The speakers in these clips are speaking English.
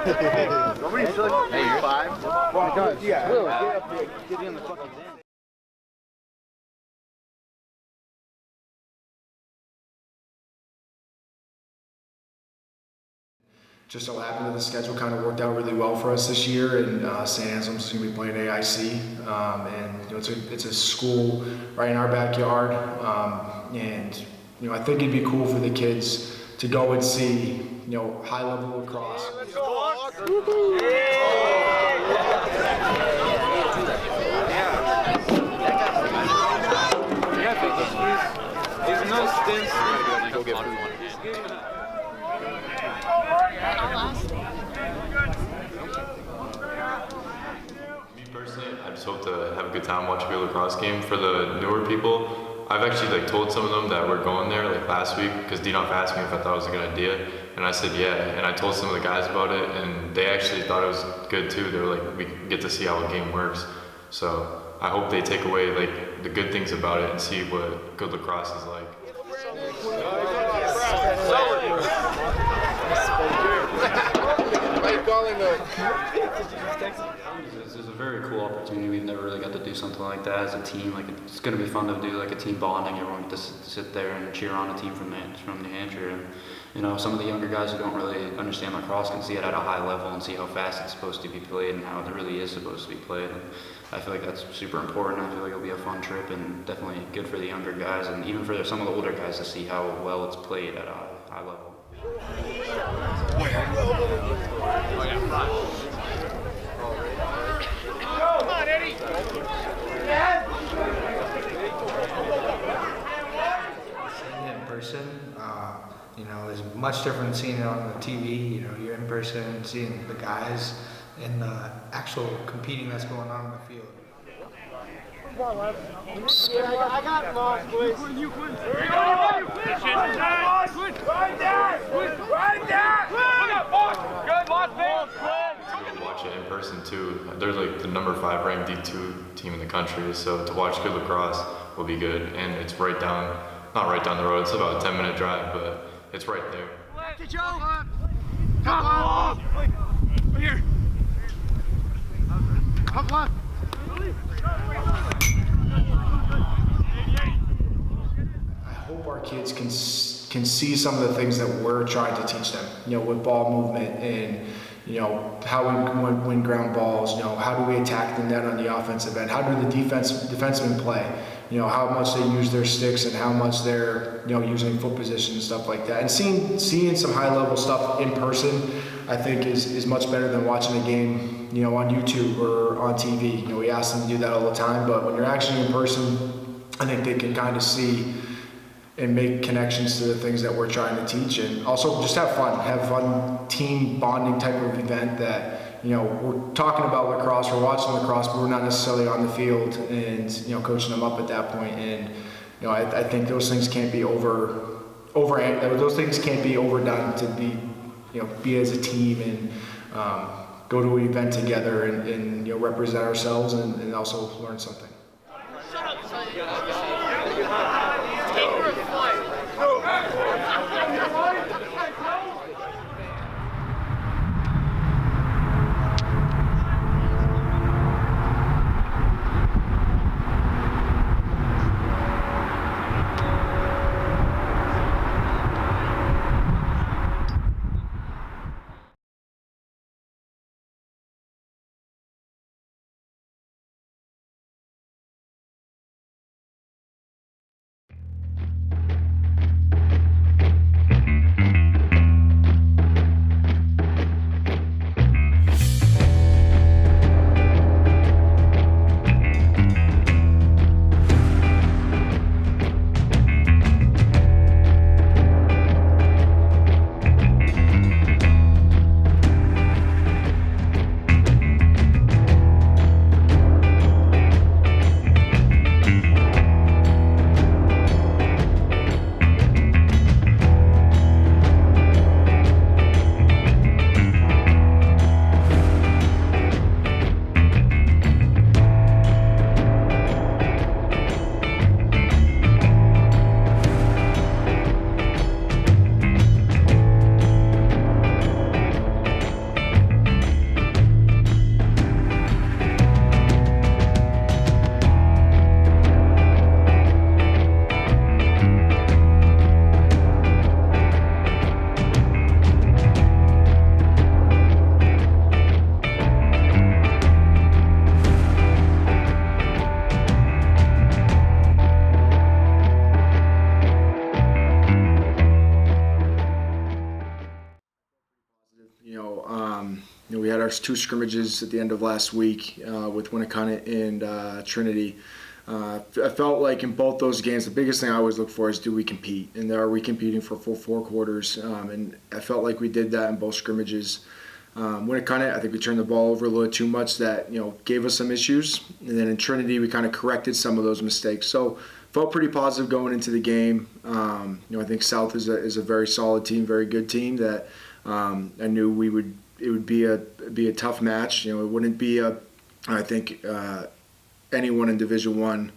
Nobody's like, hey, you're 5. Well, guys, yeah. Will, get up there. Get in the fucking den. Just so happened that the schedule kind of worked out really well for us this year, and St. Anselm's is going to be playing AIC, and it's a school right in our backyard, and I think it'd be cool for the kids to go and see high-level lacrosse. There's no stints. Go get food. Me personally, I just hope to have a good time watching a lacrosse game. For the newer people, I've actually told some of them that we're going there last week because Dinoff asked me if I thought it was a good idea, and I said yeah. And I told some of the guys about it, and they actually thought it was good too. They were like, we get to see how a game works. So I hope they take away the good things about it and see what good lacrosse is like. This is a very cool opportunity. We've never really got to do something like that as a team. It's going to be fun to do a team bonding. Everyone gets to sit there and cheer on a team from New Hampshire. And some of the younger guys who don't really understand lacrosse can see it at a high level and see how fast it's supposed to be played and how it really is supposed to be played. And I feel like that's super important. I feel like it'll be a fun trip and definitely good for the younger guys and even for some of the older guys to see how well it's played at a high level. Come on, Eddie! Seeing it in person, is much different than seeing it on the TV. You're in person, seeing the guys, and the actual competing that's going on in the field. I got lost, boys. You couldn't. Watch it in person too. They're the number 5 ranked D2 team in the country, so to watch good lacrosse will be good. And it's not right down the road. It's about a 10-minute drive, but it's right there. Come on! Right here. Come on! I hope our kids can see some of the things that we're trying to teach them, with ball movement and how we win ground balls, how do we attack the net on the offensive end, how do the defensemen play, how much they use their sticks and how much they're using foot position and stuff like that. And seeing some high level stuff in person, I think is much better than watching a game on YouTube or on TV. We ask them to do that all the time, but when you're actually in person, I think they can kind of see and make connections to the things that we're trying to teach, and also just have fun team bonding type of event that we're talking about lacrosse, we're watching lacrosse, but we're not necessarily on the field and coaching them up at that point. And I think those things can't be those things can't be overdone to be as a team and go to an event together and represent ourselves and also learn something. had our 2 scrimmages at the end of last week with Winnicott and Trinity. I felt like in both those games, the biggest thing I always look for is, do we compete? And are we competing for full 4 quarters? And I felt like we did that in both scrimmages. Winnicott, I think we turned the ball over a little too much that, gave us some issues. And then in Trinity, we kind of corrected some of those mistakes. So felt pretty positive going into the game. I think South is a very solid team, very good team that I knew it would be a tough match. It wouldn't be anyone in Division One,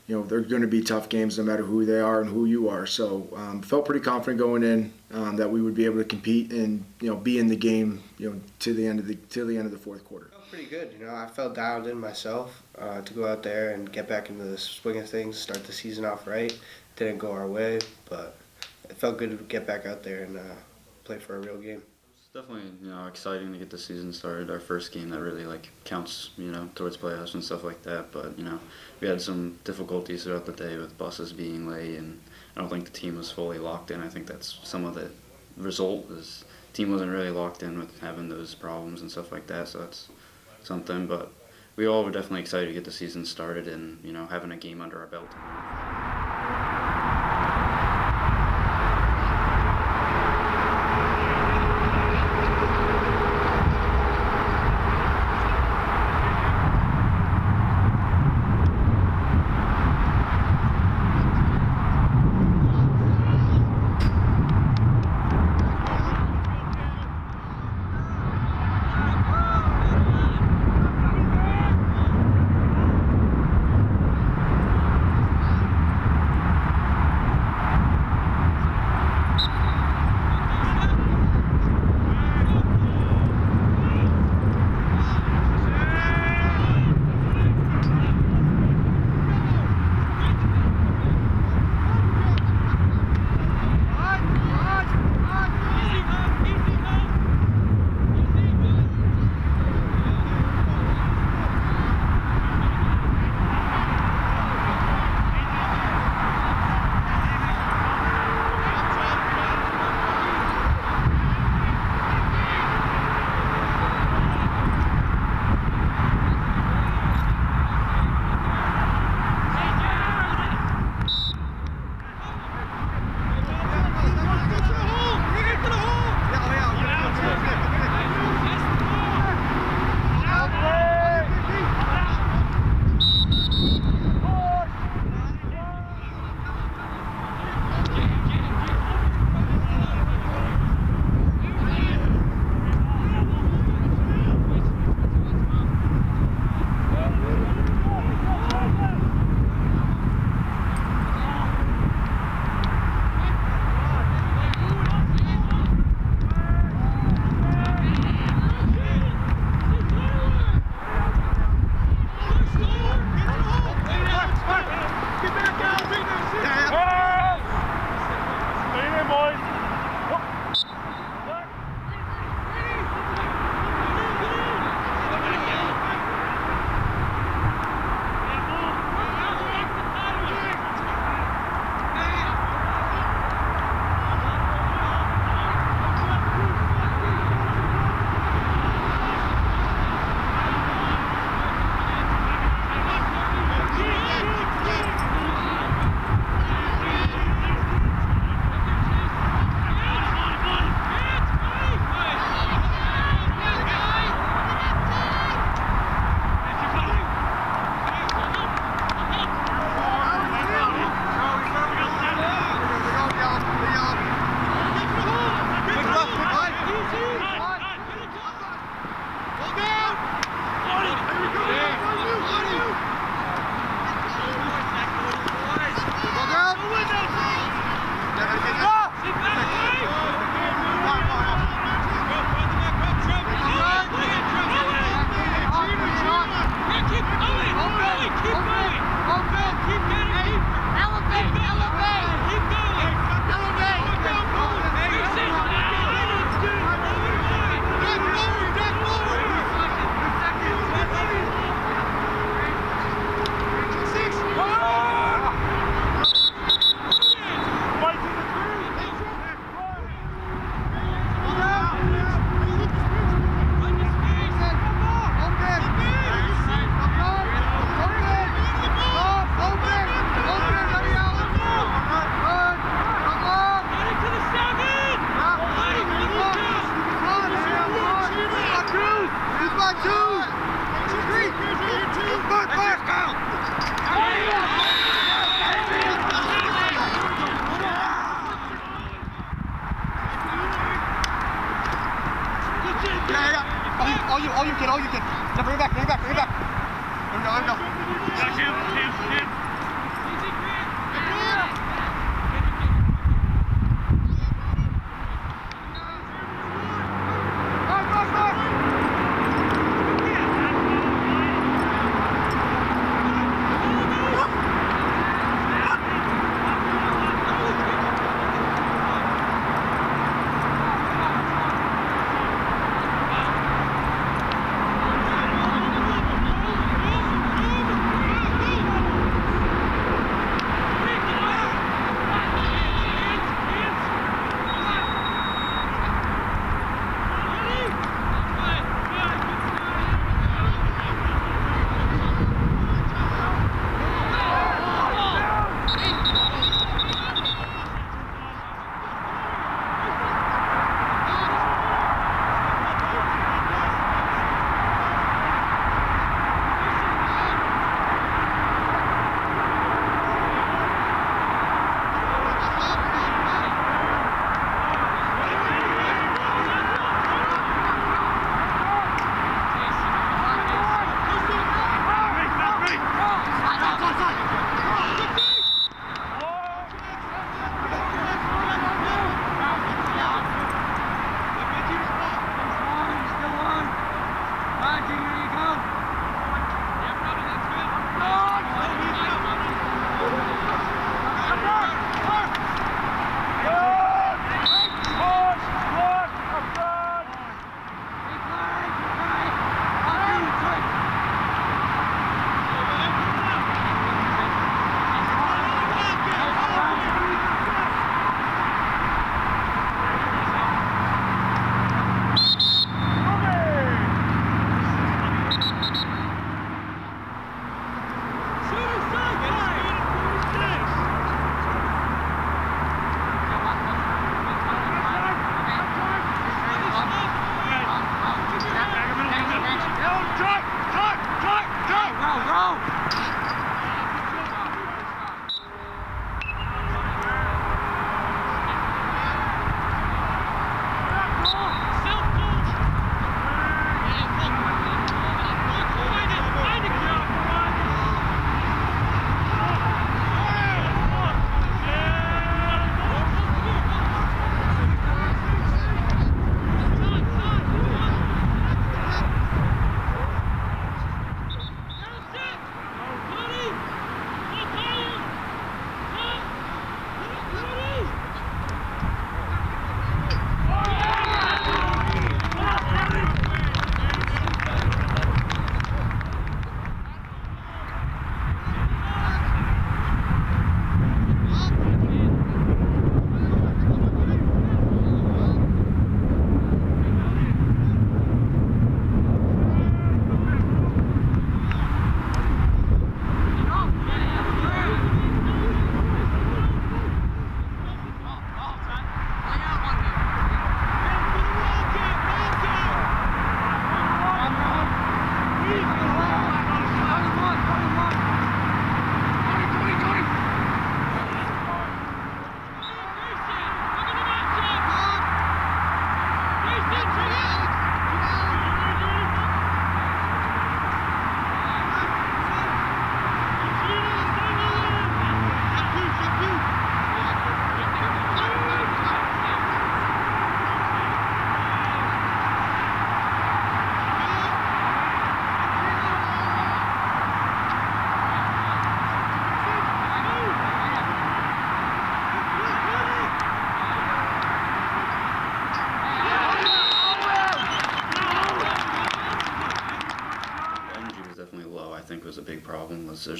they're going to be tough games no matter who they are and who you are. So felt pretty confident going in that we would be able to compete and be in the game to the end of the fourth quarter. Felt pretty good. I felt dialed in myself to go out there and get back into the swing of things, start the season off right. Didn't go our way, but it felt good to get back out there and play for a real game. Definitely, exciting to get the season started. Our first game that really counts, towards playoffs and stuff like that. But we had some difficulties throughout the day with buses being late, and I don't think the team was fully locked in. I think that's some of the result is the team wasn't really locked in with having those problems and stuff like that. So that's something. But we all were definitely excited to get the season started and having a game under our belt.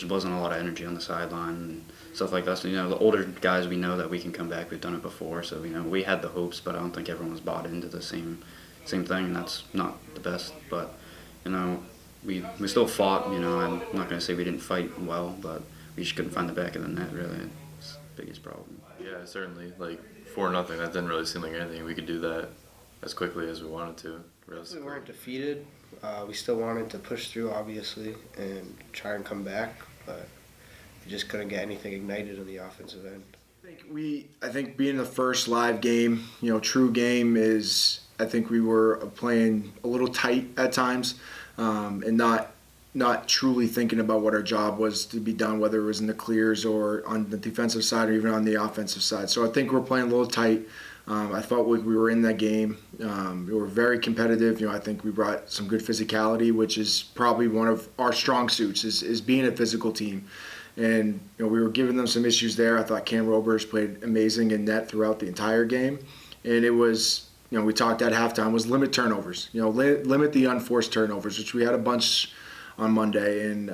there wasn't a lot of energy on the sideline and stuff like that. So, you know, the older guys, we know that we can come back. We've done it before. So, you know, we had the hopes, but I don't think everyone was bought into the same thing, and that's not the best. But, you know, we still fought. You know, I'm not going to say we didn't fight well, but we just couldn't find the back of the net, really. It's the biggest problem. Yeah, certainly. Like 4-0, that didn't really seem like anything. We could do that as quickly as we wanted to. We weren't defeated. We still wanted to push through, obviously, and try and come back, but we just couldn't get anything ignited in the offensive end. I think being the first live game, you know, true game is, I think we were playing a little tight at times, and not truly thinking about what our job was to be done, whether it was in the clears or on the defensive side or even on the offensive side. So I think we're playing a little tight. I felt like we were in that game. We were very competitive. You know, I think we brought some good physicality, which is probably one of our strong suits, is being a physical team. And, you know, we were giving them some issues there. I thought Cam Robers played amazing in net throughout the entire game. And it was, you know, we talked at halftime, was limit turnovers. You know, limit the unforced turnovers, which we had a bunch on Monday. And,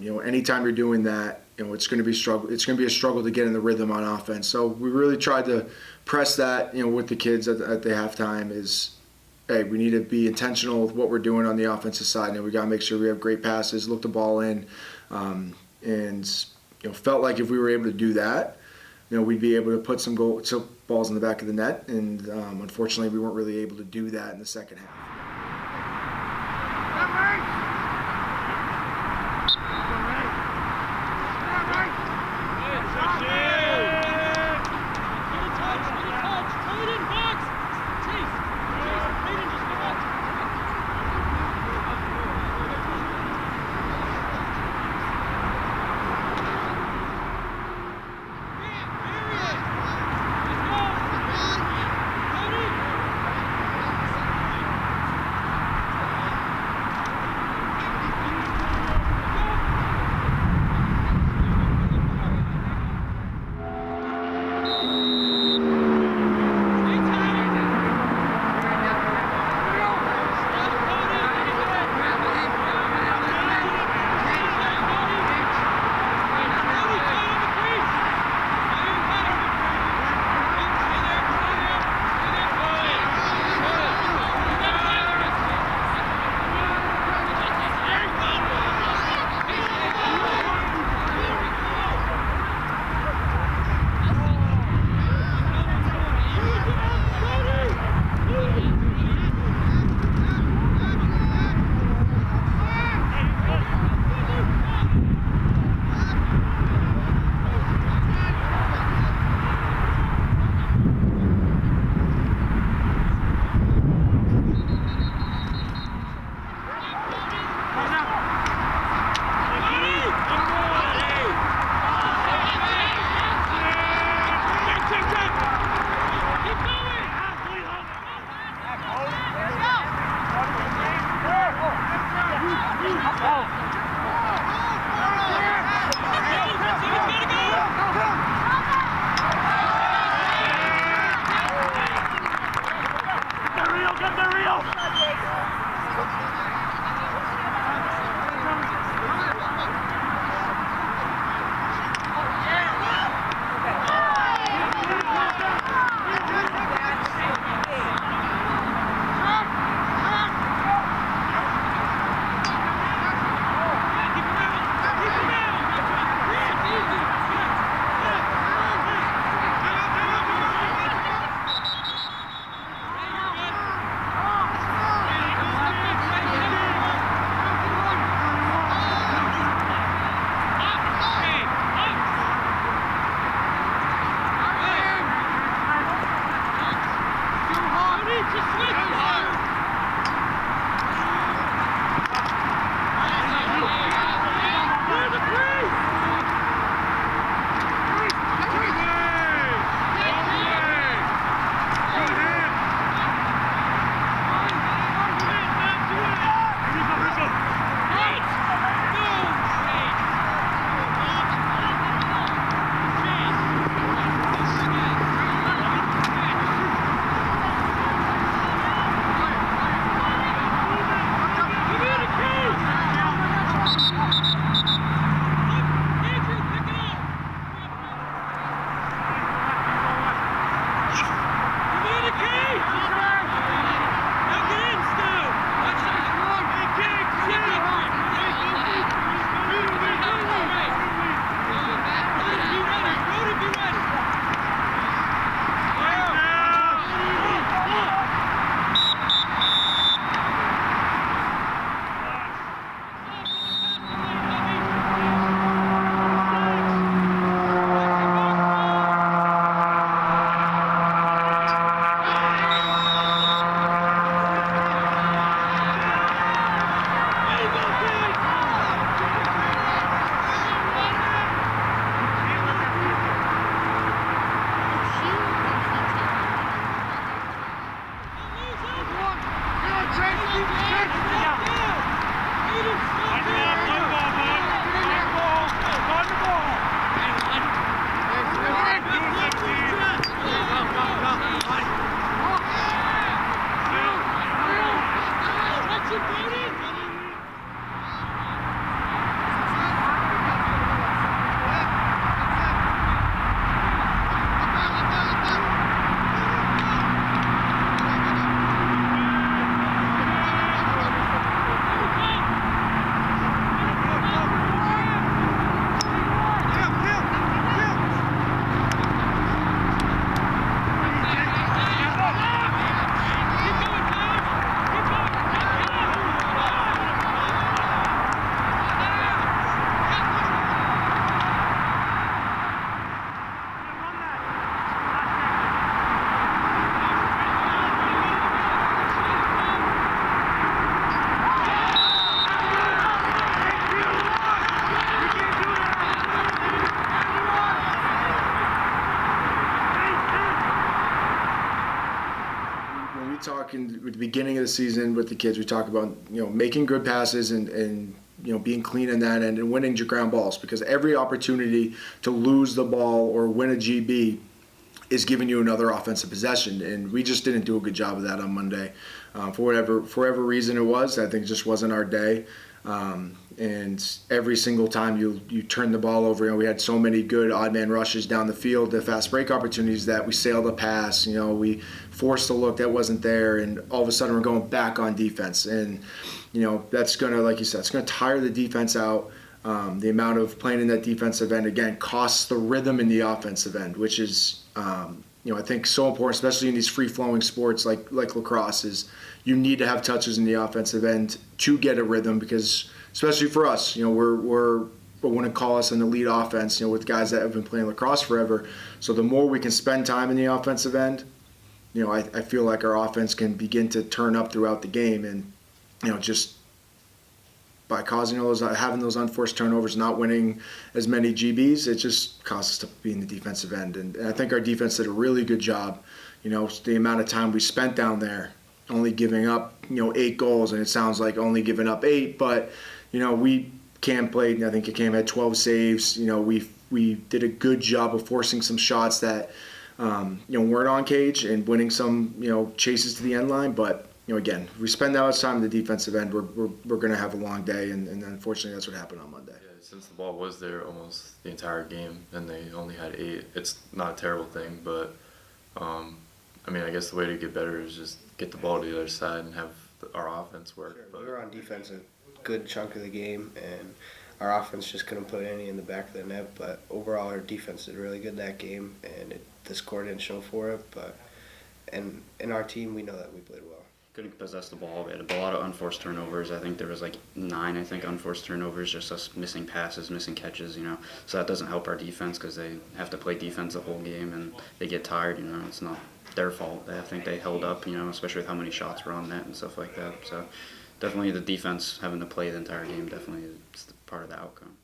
you know, anytime you're doing that, you know, it's going to be a struggle to get in the rhythm on offense. So we really tried to press that, you know, with the kids at the halftime is, hey, we need to be intentional with what we're doing on the offensive side. And we got to make sure we have great passes, look the ball in, and, you know, felt like if we were able to do that, you know, we'd be able to put some balls in the back of the net. And unfortunately, we weren't really able to do that in the second half. talking at the beginning of the season with the kids. We talk about making good passes and being clean in that end and winning your ground balls, because every opportunity to lose the ball or win a GB is giving you another offensive possession, and we just didn't do a good job of that on Monday. For whatever reason it was, I think it just wasn't our day. And every single time you turn the ball over, we had so many good odd man rushes down the field, the fast break opportunities that we sailed a pass, we forced a look that wasn't there, and all of a sudden we're going back on defense. And, that's going to, like you said, it's going to tire the defense out. The amount of playing in that defensive end, again, costs the rhythm in the offensive end, which is, I think so important, especially in these free-flowing sports like lacrosse, is you need to have touches in the offensive end to get a rhythm, because especially for us, I wouldn't call us an elite offense, with guys that have been playing lacrosse forever. So the more we can spend time in the offensive end, I feel like our offense can begin to turn up throughout the game. And, just by causing having those unforced turnovers, not winning as many GBs, it just causes us to be in the defensive end. And I think our defense did a really good job. The amount of time we spent down there, only giving up, 8 goals, and it sounds like only giving up 8, but, Cam played, I think Cam had 12 saves. We did a good job of forcing some shots that, weren't on cage, and winning some, chases to the end line. But, again, if we spend that much time in the defensive end, we're going to have a long day, and unfortunately that's what happened on Monday. Yeah, since the ball was there almost the entire game and they only had 8, it's not a terrible thing, but I guess the way to get better is just get the ball to the other side and have our offense work. Sure. But We were on defense a good chunk of the game, and our offense just couldn't put any in the back of the net. But overall, our defense did really good that game, and the score didn't show for it. But and in our team, we know that we played well. Couldn't possess the ball. We had a lot of unforced turnovers. I think there was 9, unforced turnovers, just us missing passes, missing catches, So that doesn't help our defense, because they have to play defense the whole game and they get tired, It's not their fault. I think they held up, especially with how many shots were on net and stuff like that. So definitely the defense having to play the entire game definitely is part of the outcome.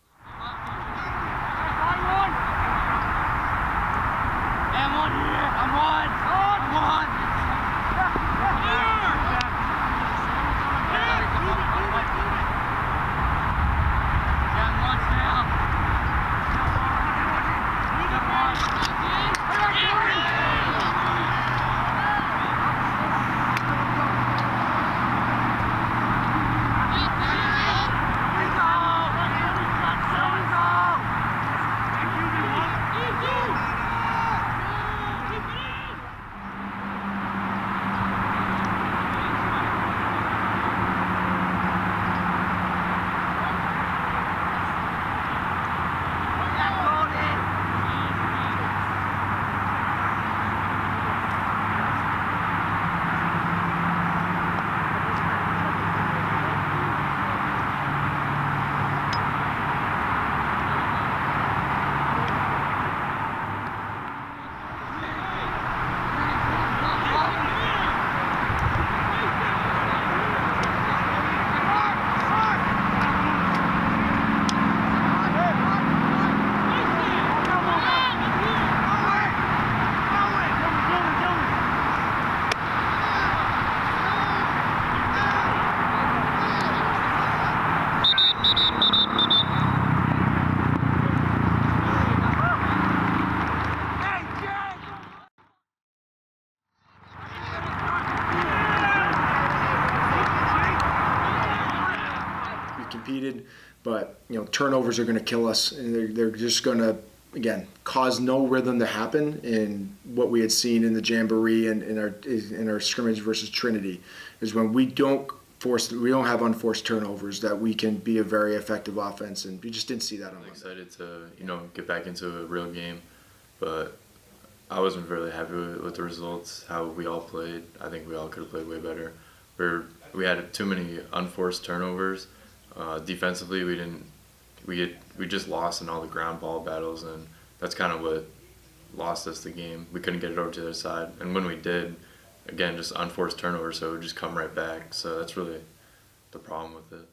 Competed, but turnovers are going to kill us, and they're just going to, again, cause no rhythm to happen. In what we had seen in the Jamboree and in our scrimmage versus Trinity is when we don't have unforced turnovers, that we can be a very effective offense, and we just didn't see that on Monday. I'm excited to get back into a real game, but I wasn't really happy with the results, how we all played. I think we all could have played way better. We had too many unforced turnovers. Defensively, we just lost in all the ground ball battles, and that's kind of what lost us the game. We couldn't get it over to the other side, and when we did, again, just unforced turnovers, so it would just come right back. So that's really the problem with it.